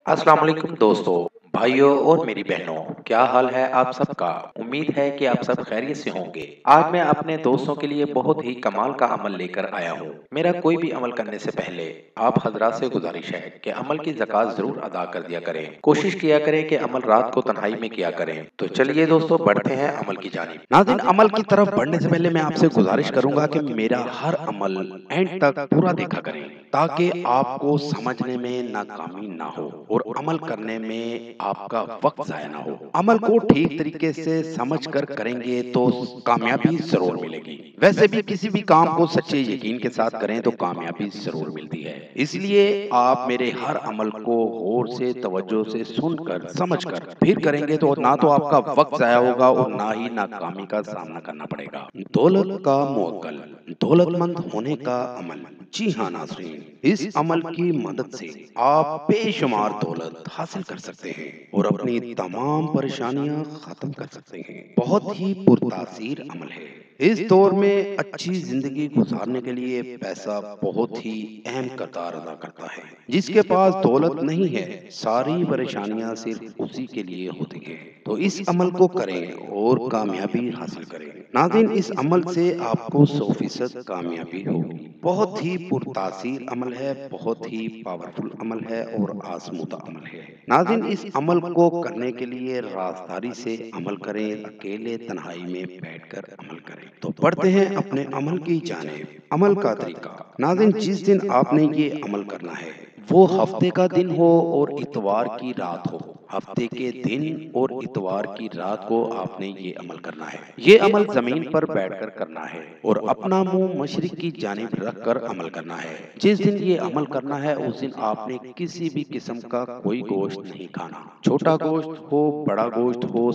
अस्सलाम वालेकुम दोस्तों, भाइयों और मेरी बहनों, क्या हाल है आप सबका। उम्मीद है कि आप सब खैरियत से होंगे। आज मैं अपने दोस्तों के लिए बहुत ही कमाल का अमल लेकर आया हूँ। मेरा कोई भी अमल करने से पहले आप हजरात से गुजारिश है कि अमल की ज़कात जरूर अदा कर दिया करें। कोशिश किया करें कि अमल रात को तन्हाई में किया करें। तो चलिए दोस्तों, बढ़ते हैं अमल की जानिब। नाज़रीन, अमल की तरफ बढ़ने से पहले मैं आपसे गुजारिश करूंगा कि मेरा हर अमल एंड तक पूरा देखा करें, ताकि आपको समझने में नाकामी ना हो और अमल करने में आपका वक्त ज़ाया ना हो। अमल को ठीक तरीके से समझकर करेंगे तो कामयाबी ज़रूर मिलेगी। वैसे भी किसी भी काम को सच्चे यकीन के साथ करें तो कामयाबी ज़रूर मिलती है। इसलिए आप मेरे हर अमल को गौर से, तवज्जो से सुनकर, समझकर फिर करेंगे तो ना तो आपका वक्त ज़ाया होगा और ना ही नाकामी का सामना करना पड़ेगा। दौलत का मुअक्कल, दौलतमंद होने का अमल। जी हाँ नाज़रीन, इस अमल की मदद से आप बेशुमार दौलत हासिल कर सकते हैं और अपनी तमाम परेशानियां खत्म कर सकते हैं। बहुत ही पुरतासीर अमल है। इस दौर में अच्छी जिंदगी गुजारने के लिए पैसा बहुत ही अहम किरदार अदा करता है। जिसके पास दौलत नहीं है, सारी परेशानियां सिर्फ उसी के लिए होती हैं। तो इस अमल को करें और कामयाबी हासिल करें। नाज़रीन, इस अमल से आपको 100% कामयाबी होगी। बहुत ही पुरतासीर अमल है, बहुत ही पावरफुल अमल है और आजमूदा अमल है। नाज़रीन, इस अमल को करने के लिए राजदारी से अमल करें, अकेले तन्हाई में बैठकर अमल करें। तो बढ़ते हैं अपने अमल की जानिब। अमल का तरीका। नाज़रीन, जिस दिन आपने ये अमल करना है वो हफ्ते का दिन हो और इतवार की रात हो। हफ्ते के दिन और इतवार की रात को आपने ये अमल करना है। ये अमल जमीन पर बैठकर करना है और अपना मुंह मशरिक की जानिब रखकर अमल करना है। जिस दिन ये अमल करना है उस दिन आपने किसी भी किस्म का कोई गोश्त नहीं खाना। छोटा गोश्त हो, बड़ा गोश्त हो,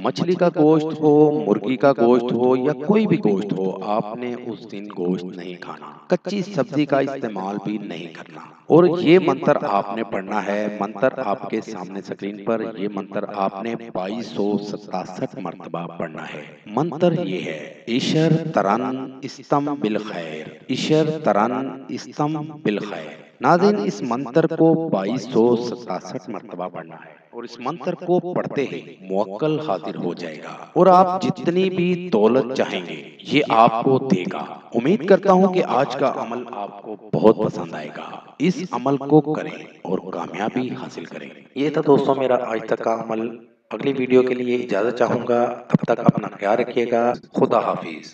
मछली का गोश्त हो, मुर्गी का गोश्त हो या कोई भी गोश्त हो, आपने उस दिन गोश्त नहीं खाना। कच्ची सब्जी का इस्तेमाल भी नहीं करना। और ये मंत्र आपने पढ़ना है। मंत्र आपके सामने स्क्रीन पर, ये मंत्र आपने 2267 मर्तबा पढ़ना है। मंत्र ये है, ईशर तरन इस्तम बिल खैर, ईशर तरन इस्तम बिल खैर। नाज़रीन, इस मंत्र को 2267 मर्तबा पढ़ना है और इस मंत्र को पढ़ते ही मुअक्कल हाजिर हो जाएगा और आप जितनी भी दौलत चाहेंगे ये आपको देगा। उम्मीद करता हूँ कि आज का अमल आपको बहुत पसंद आएगा। इस अमल को करें और कामयाबी हासिल करें। ये था दोस्तों मेरा आज तक का अमल। अगली वीडियो के लिए इजाज़त चाहूँगा। तब तक अपना ख्याल रखिएगा। खुदा हाफिज़।